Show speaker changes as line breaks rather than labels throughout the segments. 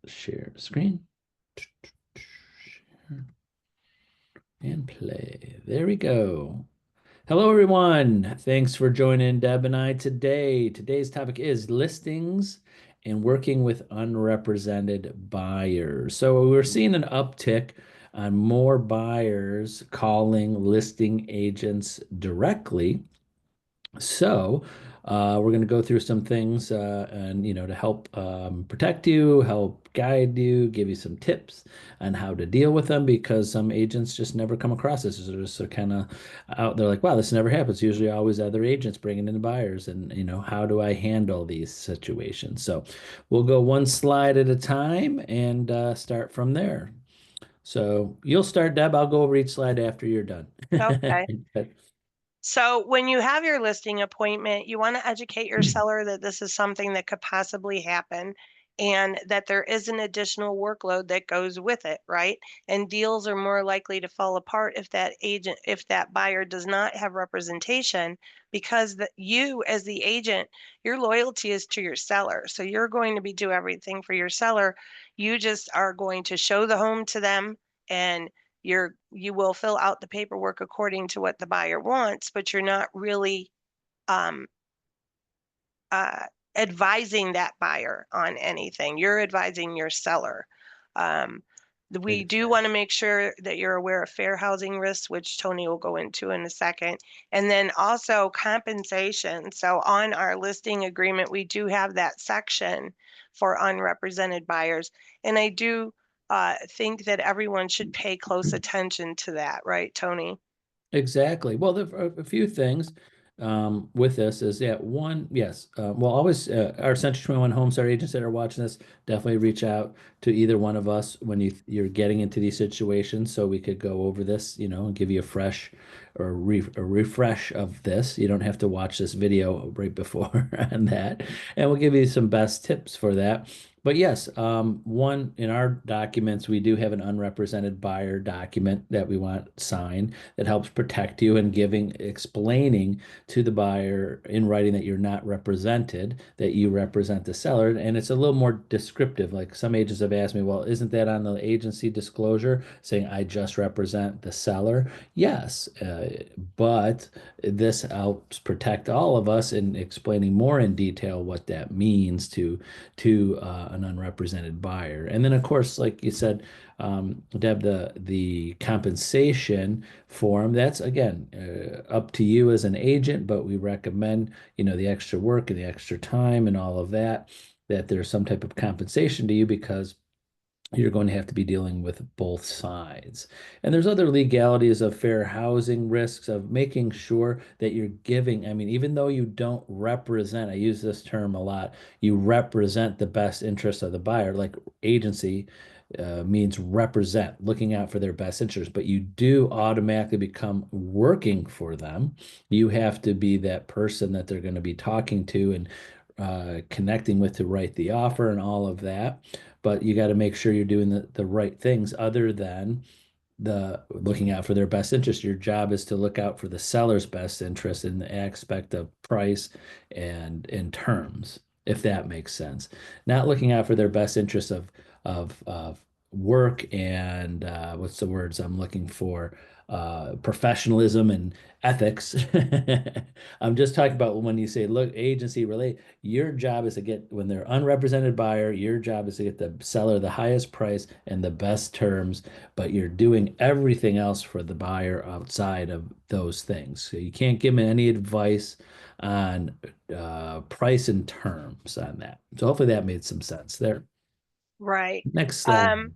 Share screen. And play. There we go. Hello, everyone. Thanks for joining Deb and I today. Today's topic is listings and working with unrepresented buyers. So we're seeing an uptick on more buyers calling listing agents directly. So, we're going to go through some things, and to help protect you, help guide you, give you some tips on how to deal with them because some agents just never come across this. They're just kind of out there like, wow, this never happens. Usually, always other agents bringing in buyers, and how do I handle these situations? So, we'll go one slide at a time and start from there. So, you'll start, Deb. I'll go over each slide after you're done.
Okay. So when you have your listing appointment, you want to educate your seller that this is something that could possibly happen and that there is an additional workload that goes with it, right? And deals are more likely to fall apart if that buyer does not have representation because you as the agent, your loyalty is to your seller. So you're going to do everything for your seller. You just are going to show the home to them and you will fill out the paperwork according to what the buyer wants, but you're not really um, uh, advising that buyer on anything. You're advising your seller. Um, we do want to make sure that you're aware of fair housing risks, which Tony will go into in a second, and then also compensation. So on our listing agreement, we do have that section for unrepresented buyers, and I do think that everyone should pay close attention to that, right, Tony?
Exactly. Well, there are a few things with this is that one, yes, well, always our Century 21 Home Star agents that are watching this, definitely reach out to either one of us when you're getting into these situations so we could go over this, and give you a fresh or a refresh of this. You don't have to watch this video right before on that. And we'll give you some best tips for that. But yes, one in our documents, we do have an unrepresented buyer document that we want signed that helps protect you and explaining to the buyer in writing that you're not represented, that you represent the seller. And it's a little more descriptive. Like some agents have asked me, well, isn't that on the agency disclosure saying I just represent the seller? Yes, but this helps protect all of us in explaining more in detail what that means to an unrepresented buyer. And then, of course, like you said, Deb, the compensation form, that's again up to you as an agent, but we recommend, the extra work and the extra time and all of that, that there's some type of compensation to you because you're going to have to be dealing with both sides. And there's other legalities of fair housing risks of making sure that you're giving, I mean, even though you don't represent, I use this term a lot, you represent the best interest of the buyer, like agency means represent, looking out for their best interest, but you do automatically become working for them. You have to be that person that they're going to be talking to and connecting with to write the offer and all of that. But you got to make sure you're doing the right things other than the looking out for their best interest. Your job is to look out for the seller's best interest in the aspect of price and in terms, if that makes sense. Not looking out for their best interest of work and what's the words I'm looking for? Professionalism and ethics. I'm just talking about when you say, look, agency relate, your job is to get, when they're unrepresented buyer, your job is to get the seller the highest price and the best terms, but you're doing everything else for the buyer outside of those things. So you can't give them any advice on price and terms on that. So hopefully that made some sense there.
Right.
Next slide.
Um,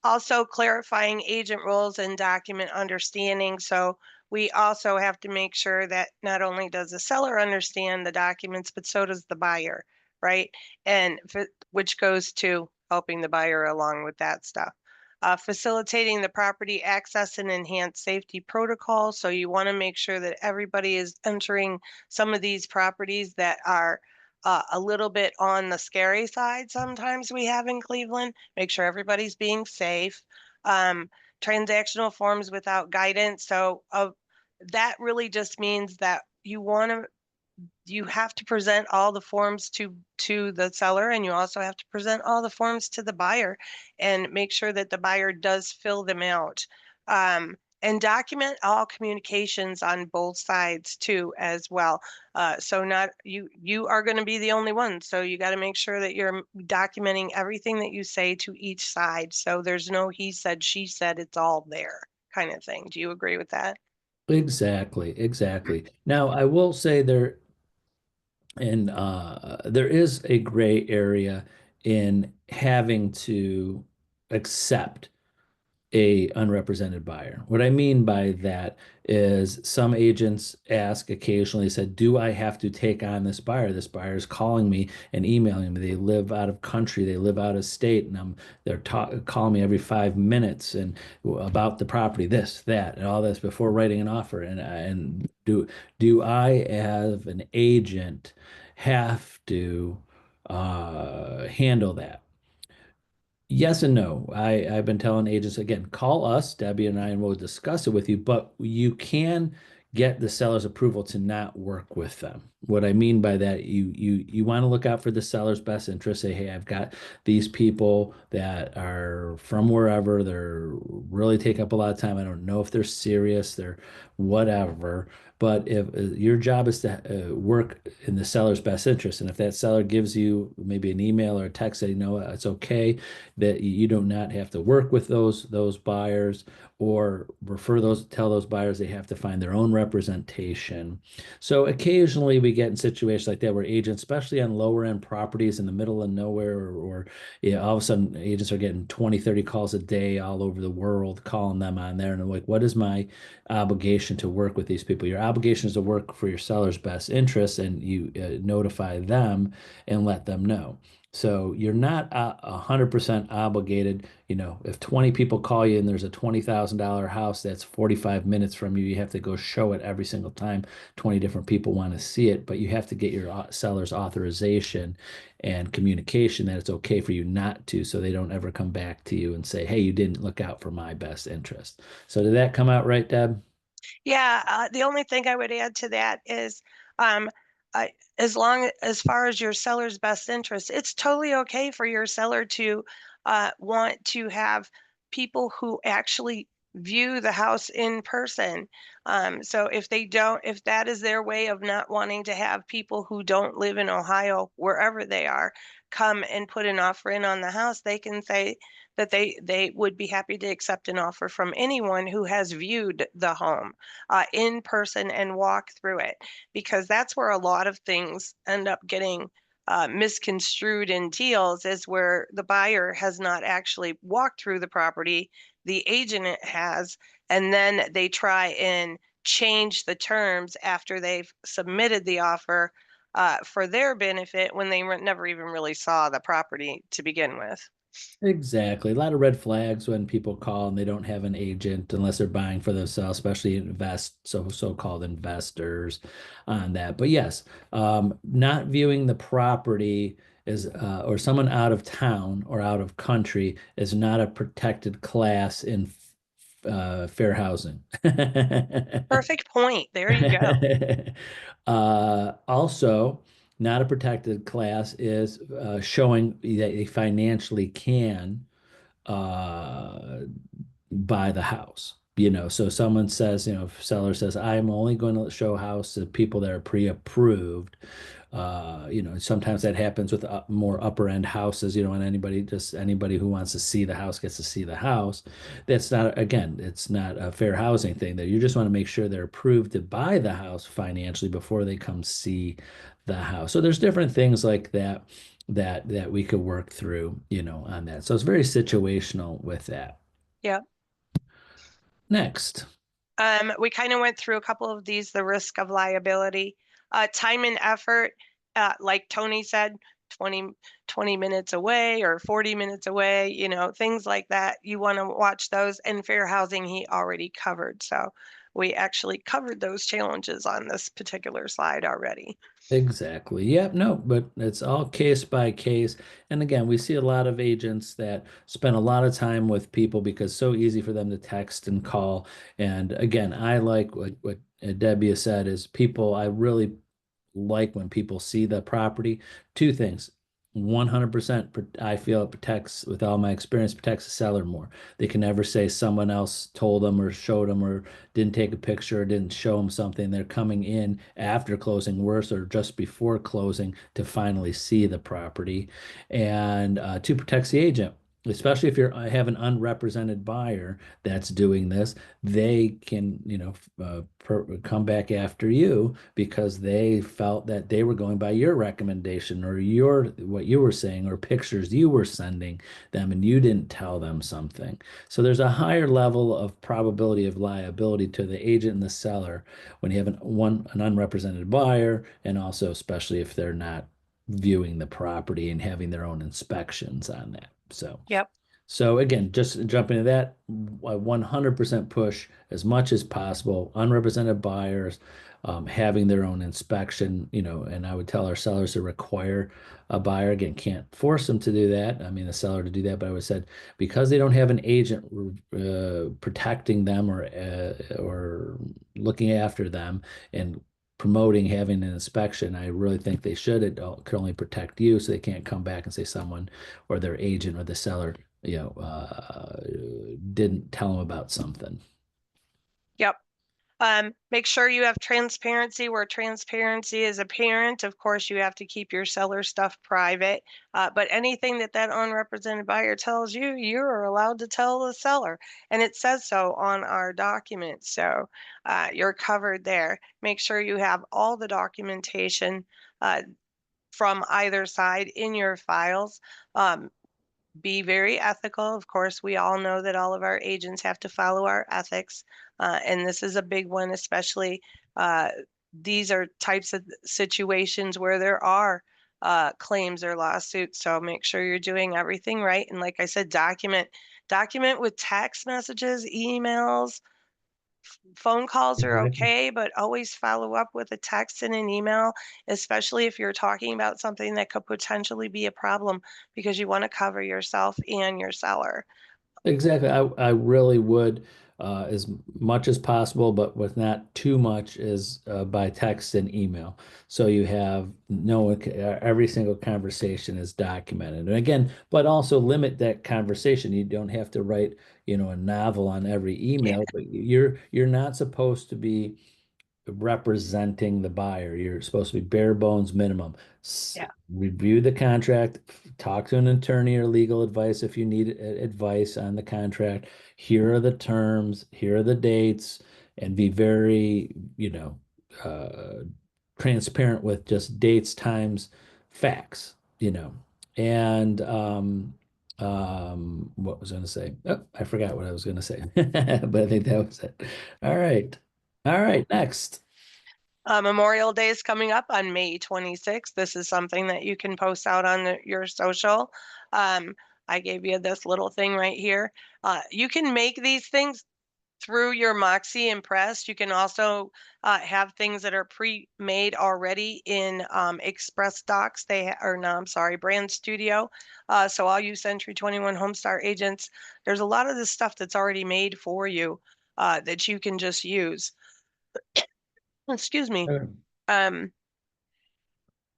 Also clarifying agent roles and document understanding. So we also have to make sure that not only does the seller understand the documents, but so does the buyer, right? And which goes to helping the buyer along with that stuff. Facilitating the property access and enhanced safety protocols. So you want to make sure that everybody is entering some of these properties that are a little bit on the scary side sometimes we have in Cleveland. Make sure everybody's being safe. Um, Transactional forms without guidance. So that really just means that you want to you have to present all the forms to the seller, and you also have to present all the forms to the buyer and make sure that the buyer does fill them out. And document all communications on both sides too as well. So not you are going to be the only one. So you got to make sure that you're documenting everything that you say to each side. So there's no he said, she said, it's all there kind of thing. Do you agree with that?
Exactly, exactly. Now, I will say there is a gray area in having to accept a unrepresented buyer. What I mean by that is some agents ask occasionally, said, do I have to take on this buyer? This buyer is calling me and emailing me. They live out of country, they live out of state, and they're calling me every 5 minutes and about the property, this, that, and all this before writing an offer. And do I, as an agent, have to handle that? Yes and no. I've been telling agents again, call us, Debbie and I, and we'll discuss it with you, but you can get the seller's approval to not work with them. What I mean by that, you want to look out for the seller's best interest. Say, hey, I've got these people that are from wherever, they're really take up a lot of time. I don't know if they're serious, they're whatever. But if your job is to work in the seller's best interest, and if that seller gives you maybe an email or a text saying, no, it's okay, that you do not have to work with those buyers or tell those buyers they have to find their own representation. So occasionally we get in situations like that where agents, especially on lower end properties in the middle of nowhere, or yeah, all of a sudden agents are getting 20, 30 calls a day all over the world calling them on there. And they're like, what is my obligation to work with these people? Your obligation is to work for your seller's best interests, and you notify them and let them know. So you're not 100% obligated. If 20 people call you and there's a $20,000 house that's 45 minutes from you, you have to go show it every single time 20 different people want to see it. But you have to get your seller's authorization and communication that it's okay for you not to, so they don't ever come back to you and say, hey, you didn't look out for my best interest. So did that come out right, Deb?
Yeah, the only thing I would add to that is, um, as long as far as your seller's best interest, it's totally okay for your seller to want to have people who actually view the house in person. So if that is their way of not wanting to have people who don't live in Ohio, wherever they are, come and put an offer in on the house, they can say that they would be happy to accept an offer from anyone who has viewed the home in person and walk through it, because that's where a lot of things end up getting misconstrued in deals, is where the buyer has not actually walked through the property, the agent has, and then they try and change the terms after they've submitted the offer for their benefit when they never even really saw the property to begin with.
Exactly. A lot of red flags when people call and they don't have an agent unless they're buying for themselves, especially so-called investors on that. But yes, not viewing the property is or someone out of town or out of country is not a protected class in fair housing.
Perfect point. There you go.
Also, not a protected class is showing that they financially can uh, buy the house. So someone says, if seller says, I'm only going to show house to people that are pre-approved. Sometimes that happens with more upper end houses, and anybody who wants to see the house gets to see the house. That's not, again, it's not a fair housing thing that you just want to make sure they're approved to buy the house financially before they come see the house. So there's different things like that we could work through, on that. So it's very situational with that.
Yeah.
Next.
We kind of went through a couple of these, the risk of liability, time and effort. Like Tony said, 20 minutes away or 40 minutes away, things like that. You want to watch those. And fair housing, he already covered. So we actually covered those challenges on this particular slide already.
Exactly. Yep. No, but it's all case by case. And again, we see a lot of agents that spend a lot of time with people because it's so easy for them to text and call. And again, I like what Debbie said is people, I really like when people see the property. Two things. 100% I feel it protects, with all my experience, protects the seller more. They can never say someone else told them or showed them or didn't take a picture or didn't show them something. They're coming in after closing, worse, or just before closing to finally see the property. And two, protects the agent. Especially if you have an unrepresented buyer that's doing this, they can, come back after you because they felt that they were going by your recommendation or what you were saying or pictures you were sending them and you didn't tell them something. So there's a higher level of probability of liability to the agent and the seller when you have an unrepresented buyer, and also especially if they're not viewing the property and having their own inspections on that.
Yep.
So again, just jumping into that, I 100% push as much as possible, unrepresented buyers having their own inspection, and I would tell our sellers to require a buyer. Again, can't force them to do that. I mean, the seller to do that, but I would said because they don't have an agent protecting them or looking after them and promoting having an inspection, I really think they should. It could only protect you, so they can't come back and say someone or their agent or the seller didn't tell them about something.
Yep. Make sure you have transparency where transparency is apparent. Of course, you have to keep your seller stuff private, but anything that that unrepresented buyer tells you, you're allowed to tell the seller, and it says so on our document. So you're covered there. Make sure you have all the documentation from either side in your files. Be very ethical. Of course, we all know that all of our agents have to follow our ethics, and this is a big one, especially uh, these are types of situations where there are claims or lawsuits. So make sure you're doing everything right. And like I said, document with text messages, emails, phone calls are
Exactly.
okay, but always follow up with a text and an email, especially if you're talking about something that could potentially be a problem because you want to cover yourself and your seller.
Exactly. I really would, as much as possible, but with not too much, is by text and email. So you have no every single conversation is documented. And again, but also limit that conversation. You don't have to write, a novel on every
Yeah,
email, but you're not supposed to be representing the buyer. You're supposed to be bare bones minimum.
yeah,
Review the contract, talk to an attorney or legal advice if you need advice on the contract. Here are the terms, here are the dates, and be very, transparent with just dates, times, facts, And what was I going to say? Oh, I forgot what I was going to say, but I think that was it. All right. All right, next.
Memorial Day is coming up on May 26th. This is something that you can post out on your social. Um, I gave you this little thing right here. You can make these things through your Moxie Impress. You can also have things that are pre-made already in Express Docs. Or no, I'm sorry, Brand Studio. So all you Century 21 Homestar agents, there's a lot of this stuff that's already made for you that you can just use. Excuse me.
All right.
Um,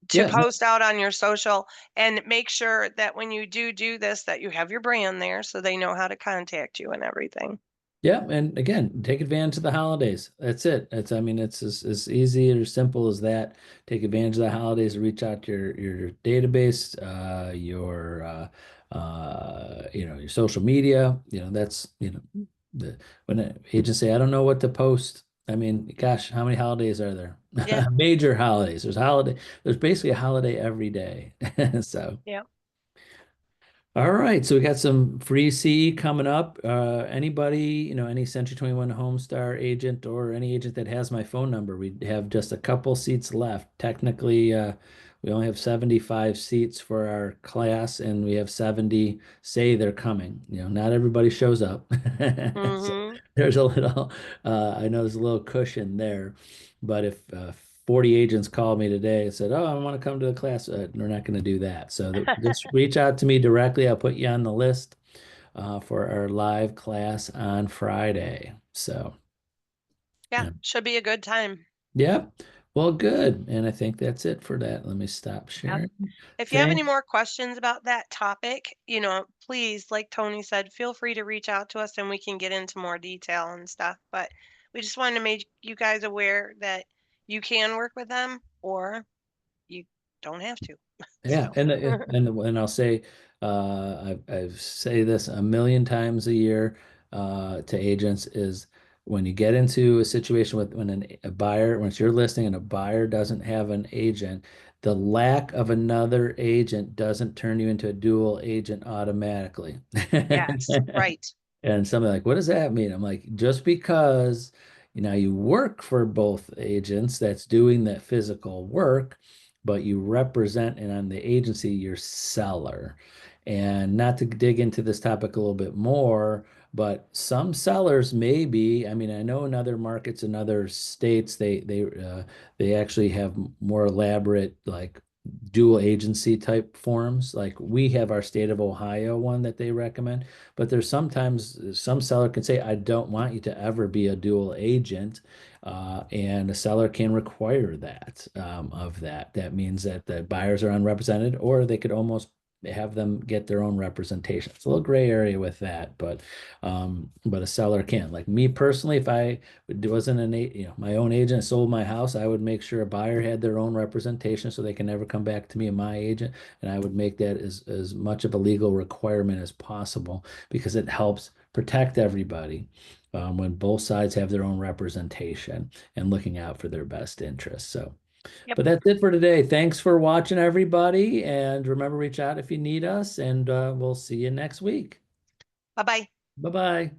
to
Yeah,
post out on your social, and make sure that when you do this, that you have your brand there so they know how to contact you and everything.
yeah, and again, take advantage of the holidays. That's it. I mean, it's as easy or simple as that. Take advantage of the holidays, reach out to your database, your social media. That's, when agents say, I don't know what to post. I mean, gosh, how many holidays are there?
Yeah,
Major holidays. There's basically a holiday every day. So.
yeah.
All right, so we got some free CE coming up. Anybody, any Century 21 Homestar agent or any agent that has my phone number, we have just a couple seats left. Technically, we only have 75 seats for our class, and we have 70 say they're coming. Not everybody shows up. So
Mm-hmm.
there's a little, I know there's a little cushion there, but if 40 agents called me today and said, "Oh, I want to come to the class." We're not going to do that. So just reach out to me directly. I'll put you on the list for our live class on Friday. So,
Yeah,
yeah.
should be a good time.
Yeah. Well, good. And I think that's it for that. Let me stop
Yep.
sharing.
If you have any
Thanks.
more questions about that topic, please, like Tony said, feel free to reach out to us and we can get into more detail and stuff. But we just wanted to make you guys aware that you can work with them or you don't have to.
Yeah,
So,
and I'll say, I say this a million times a year to agents is when you get into a situation with when a buyer, when it's your listing and a buyer doesn't have an agent, the lack of another agent doesn't turn you into a dual agent automatically.
yes, right.
And something like, what does that mean? I'm like, just because you work for both agents that's doing that physical work, but you represent and on the agency your seller. And not to dig into this topic a little bit more, but some sellers maybe, I mean, I know in other markets in other states they actually have more elaborate like dual agency type forms. Like we have our state of Ohio one that they recommend, but there's sometimes some seller can say, I don't want you to ever be a dual agent. And a seller can require that of that. That means that the buyers are unrepresented, or they could almost have them get their own representation. It's a little gray area with that, but a seller can. Like me personally, if I wasn't my own agent sold my house, I would make sure a buyer had their own representation so they can never come back to me and my agent, and I would make that as much of a legal requirement as possible because it helps protect everybody when both sides have their own representation and looking out for their best interests. So,
Yep.
but that's it for today. Thanks for watching, everybody. And remember, reach out if you need us, and we'll see you next week.
Bye bye.
Bye bye.